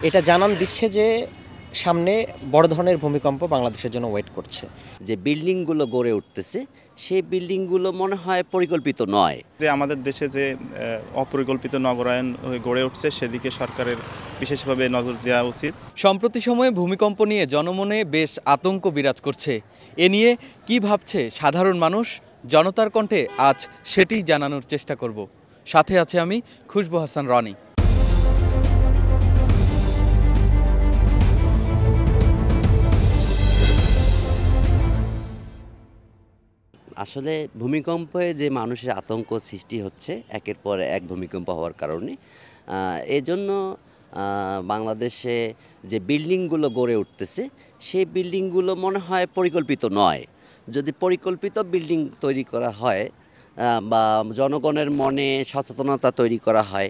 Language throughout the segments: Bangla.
এটা জানান দিচ্ছে যে সামনে বড় ধরনের ভূমিকম্প বাংলাদেশের জন্য ওয়েট করছে। যে বিল্ডিংগুলো গড়ে উঠতেছে সেই বিল্ডিংগুলো মনে হয় পরিকল্পিত নয়। যে আমাদের দেশে যে অপরিকল্পিত নগরায়ন গড়ে উঠছে সেদিকে সরকারের বিশেষভাবে নজর দেওয়া উচিত। সম্প্রতি সময়ে ভূমিকম্প নিয়ে জনমনে বেশ আতঙ্ক বিরাজ করছে। এ নিয়ে কি ভাবছে সাধারণ মানুষ, জনতার কণ্ঠে আজ সেটিই জানানোর চেষ্টা করব। সাথে আছে আমি খুশবু হাসান রনি। আসলে ভূমিকম্পে যে মানুষের আতঙ্ক সৃষ্টি হচ্ছে একের পর এক ভূমিকম্প হওয়ার কারণে, এজন্য বাংলাদেশে যে বিল্ডিংগুলো গড়ে উঠতেছে সেই বিল্ডিংগুলো মনে হয় পরিকল্পিত নয়। যদি পরিকল্পিত বিল্ডিং তৈরি করা হয় বা জনগণের মনে সচেতনতা তৈরি করা হয়,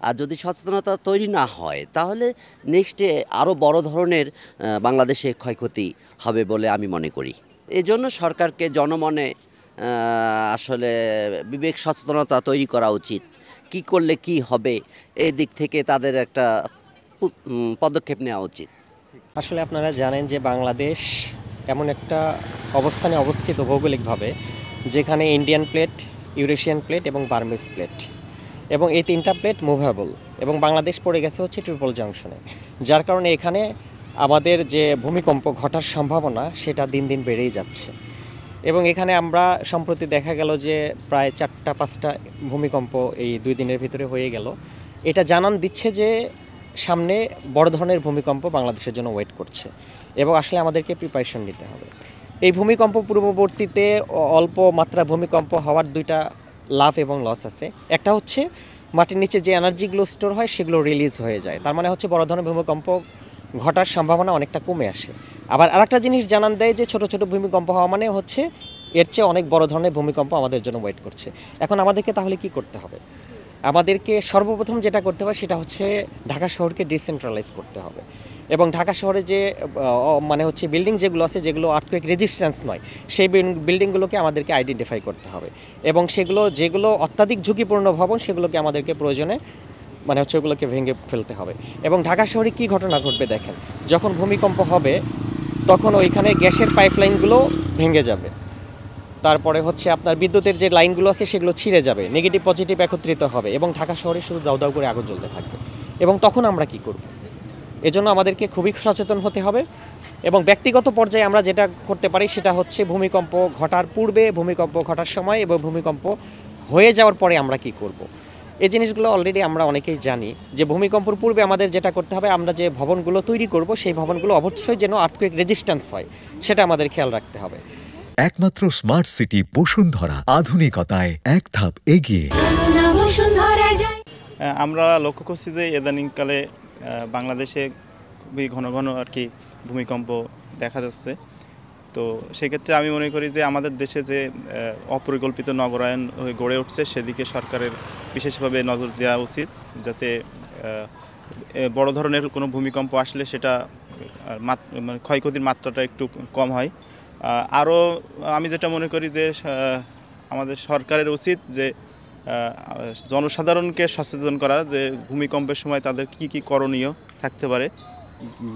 আর যদি সচেতনতা তৈরি না হয় তাহলে নেক্সটে আরও বড় ধরনের বাংলাদেশে ক্ষয়ক্ষতি হবে বলে আমি মনে করি। এজন্য সরকারকে জনমনে আসলে বিবেক সচেতনতা তৈরি করা উচিত। কি করলে কি হবে এই দিক থেকে তাদের একটা পদক্ষেপ নেওয়া উচিত। আসলে আপনারা জানেন যে বাংলাদেশ এমন একটা অবস্থানে অবস্থিত ভৌগোলিকভাবে যেখানে ইন্ডিয়ান প্লেট, ইউরেশিয়ান প্লেট এবং বার্মিজ প্লেট, এবং এই তিনটা প্লেট মুভেবল, এবং বাংলাদেশ পড়ে গেছে হচ্ছে ট্রিপল জাংশনে, যার কারণে এখানে আমাদের যে ভূমিকম্প ঘটার সম্ভাবনা সেটা দিন দিন বেড়েই যাচ্ছে। এবং এখানে আমরা সম্প্রতি দেখা গেল যে প্রায় 4-5টা ভূমিকম্প এই 2 দিনের ভিতরে হয়ে গেল। এটা জানান দিচ্ছে যে সামনে বড় ধরনের ভূমিকম্প বাংলাদেশের জন্য ওয়েট করছে, এবং আসলে আমাদেরকে প্রিপারেশন নিতে হবে। এই ভূমিকম্প পূর্ববর্তীতে অল্প মাত্রা ভূমিকম্প হওয়ার 2টা লাভ এবং লস আছে। একটা হচ্ছে মাটির নিচে যে এনার্জিগুলো স্টোর হয় সেগুলো রিলিজ হয়ে যায়, তার মানে হচ্ছে বড় ধরনের ভূমিকম্প ঘটার সম্ভাবনা অনেকটা কমে আসে। আবার আরেকটা জিনিস জানান দেয় যে ছোট ছোট ভূমিকম্প হওয়া মানে হচ্ছে এর চেয়ে অনেক বড় ধরনের ভূমিকম্প আমাদের জন্য ওয়েট করছে। এখন আমাদেরকে তাহলে কি করতে হবে? আমাদেরকে সর্বপ্রথম যেটা করতে হবে সেটা হচ্ছে ঢাকা শহরকে ডিসেন্ট্রালাইজ করতে হবে, এবং ঢাকা শহরে যে মানে হচ্ছে বিল্ডিং যেগুলো আছে যেগুলো আর্থকুয়েক রেজিস্ট্যান্স নয় সেই বিল্ডিংগুলোকে আমাদেরকে আইডেন্টিফাই করতে হবে, এবং যেগুলো অত্যাধিক ঝুঁকিপূর্ণ ভবন সেগুলোকে আমাদেরকে প্রয়োজনে মানে হচ্ছে ওগুলোকে ভেঙে ফেলতে হবে। এবং ঢাকা শহরে কী ঘটনা ঘটবে দেখেন, যখন ভূমিকম্প হবে তখন ওইখানে গ্যাসের পাইপলাইনগুলো ভেঙে যাবে, তারপরে হচ্ছে আপনার বিদ্যুতের যে লাইনগুলো আছে সেগুলো ছিঁড়ে যাবে, নেগেটিভ পজিটিভ একত্রিত হবে, এবং ঢাকা শহরে শুধু দাউ দাউ করে আগুন জ্বলতে থাকবে। এবং তখন আমরা কি করব? এজন্য আমাদেরকে খুবই সচেতন হতে হবে, এবং ব্যক্তিগত পর্যায়ে আমরা যেটা করতে পারি সেটা হচ্ছে ভূমিকম্প ঘটার পূর্বে, ভূমিকম্প ঘটার সময় এবং ভূমিকম্প হয়ে যাওয়ার পরে আমরা কি করব। এই জিনিসগুলো অলরেডি আমরা অনেকেই জানি যে ভূমিকম্পের পূর্বে আমাদের যেটা করতে হবে, আমরা যে ভবনগুলো তৈরি করব সেই ভবনগুলো অবশ্যই যেন আর্থকুয়েক রেজিস্ট্যান্স হয় সেটা আমাদের খেয়াল রাখতে হবে। একমাত্র স্মার্ট সিটি বসুন্ধরা, আধুনিকতায় এক ধাপ এগিয়ে। আমরা লক্ষ্য করছি যে ইদানিংকালে বাংলাদেশে খুবই ঘন ঘন আর কি ভূমিকম্প দেখা যাচ্ছে। তো সেক্ষেত্রে আমি মনে করি যে আমাদের দেশে যে অপরিকল্পিত নগরায়ন গড়ে উঠছে সেদিকে সরকারের বিশেষভাবে নজর দেওয়া উচিত, যাতে বড় ধরনের কোনো ভূমিকম্প আসলে সেটা মানে ক্ষয়ক্ষতির মাত্রাটা একটু কম হয়। আরও আমি যেটা মনে করি যে আমাদের সরকারের উচিত যে জনসাধারণকে সচেতন করা, যে ভূমিকম্পের সময় তাদের কি কি করণীয় থাকতে পারে।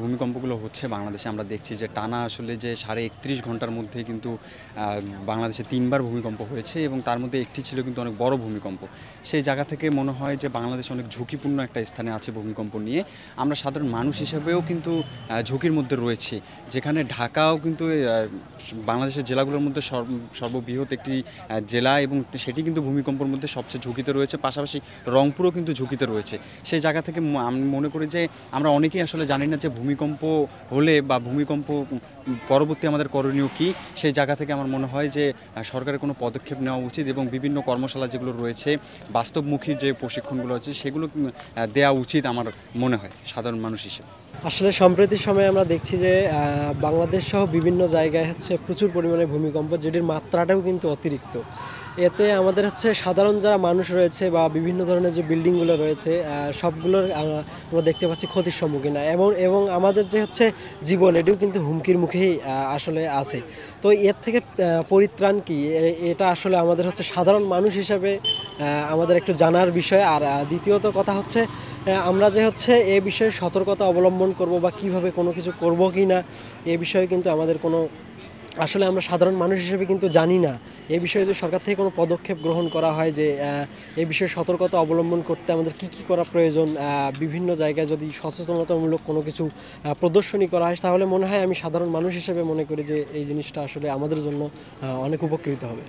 ভূমিকম্পগুলো হচ্ছে বাংলাদেশে আমরা দেখছি যে টানা আসলে যে 31.5 ঘন্টার মধ্যে কিন্তু বাংলাদেশে 3বার ভূমিকম্প হয়েছে, এবং তার মধ্যে একটি ছিল কিন্তু অনেক বড় ভূমিকম্প। সেই জায়গা থেকে মনে হয় যে বাংলাদেশ অনেক ঝুঁকিপূর্ণ একটা স্থানে আছে ভূমিকম্প নিয়ে। আমরা সাধারণ মানুষ হিসেবেও কিন্তু ঝুঁকির মধ্যে রয়েছি, যেখানে ঢাকাও কিন্তু বাংলাদেশের জেলাগুলোর মধ্যে সর্ববৃহৎ একটি জেলা, এবং সেটি কিন্তু ভূমিকম্পের মধ্যে সবচেয়ে ঝুঁকিতে রয়েছে। পাশাপাশি রংপুরও কিন্তু ঝুঁকিতে রয়েছে। সেই জায়গা থেকে আমি মনে করি যে আমরা অনেকেই আসলে জানি না যে ভূমিকম্প হলে বা ভূমিকম্প পরবর্তী আমাদের করণীয় কী। সেই জায়গা থেকে আমার মনে হয় যে সরকারের কোনো পদক্ষেপ নেওয়া উচিত, এবং বিভিন্ন কর্মশালা যেগুলো রয়েছে, বাস্তবমুখী যে প্রশিক্ষণগুলো আছে সেগুলো দেওয়া উচিত আমার মনে হয় সাধারণ মানুষ হিসেবে। আসলে সম্প্রতি সময়ে আমরা দেখছি যে বাংলাদেশ সহ বিভিন্ন জায়গায় হচ্ছে প্রচুর পরিমাণে ভূমিকম্প, যেটির মাত্রাটাও কিন্তু অতিরিক্ত। এতে আমাদের হচ্ছে সাধারণ যারা মানুষ রয়েছে বা বিভিন্ন ধরনের যে বিল্ডিংগুলো রয়েছে সবগুলোর আমরা দেখতে পাচ্ছি ক্ষতির সম্মুখীন, এবং আমাদের যে হচ্ছে জীবন এটিও কিন্তু হুমকির মুখেই আসলে আছে। তো এর থেকে পরিত্রাণ কি এটা আসলে আমাদের হচ্ছে সাধারণ মানুষ হিসাবে আমাদের একটু জানার বিষয়। আর দ্বিতীয়ত কথা হচ্ছে আমরা যে হচ্ছে এ বিষয়ে সতর্কতা অবলম্বন করব বা কিভাবে কোনো কিছু করব কি না এ বিষয়ে কিন্তু আমাদের কোনো আসলে আমরা সাধারণ মানুষ হিসেবে কিন্তু জানি না। এই বিষয়ে যদি সরকার থেকে কোনো পদক্ষেপ গ্রহণ করা হয় যে এই বিষয়ে সতর্কতা অবলম্বন করতে আমাদের কি করা প্রয়োজন, বিভিন্ন জায়গায় যদি সচেতনতামূলক কোনো কিছু প্রদর্শনী করা হয়, তাহলে মনে হয় আমি সাধারণ মানুষ হিসেবে মনে করি যে এই জিনিসটা আসলে আমাদের জন্য অনেক উপকৃত হবে।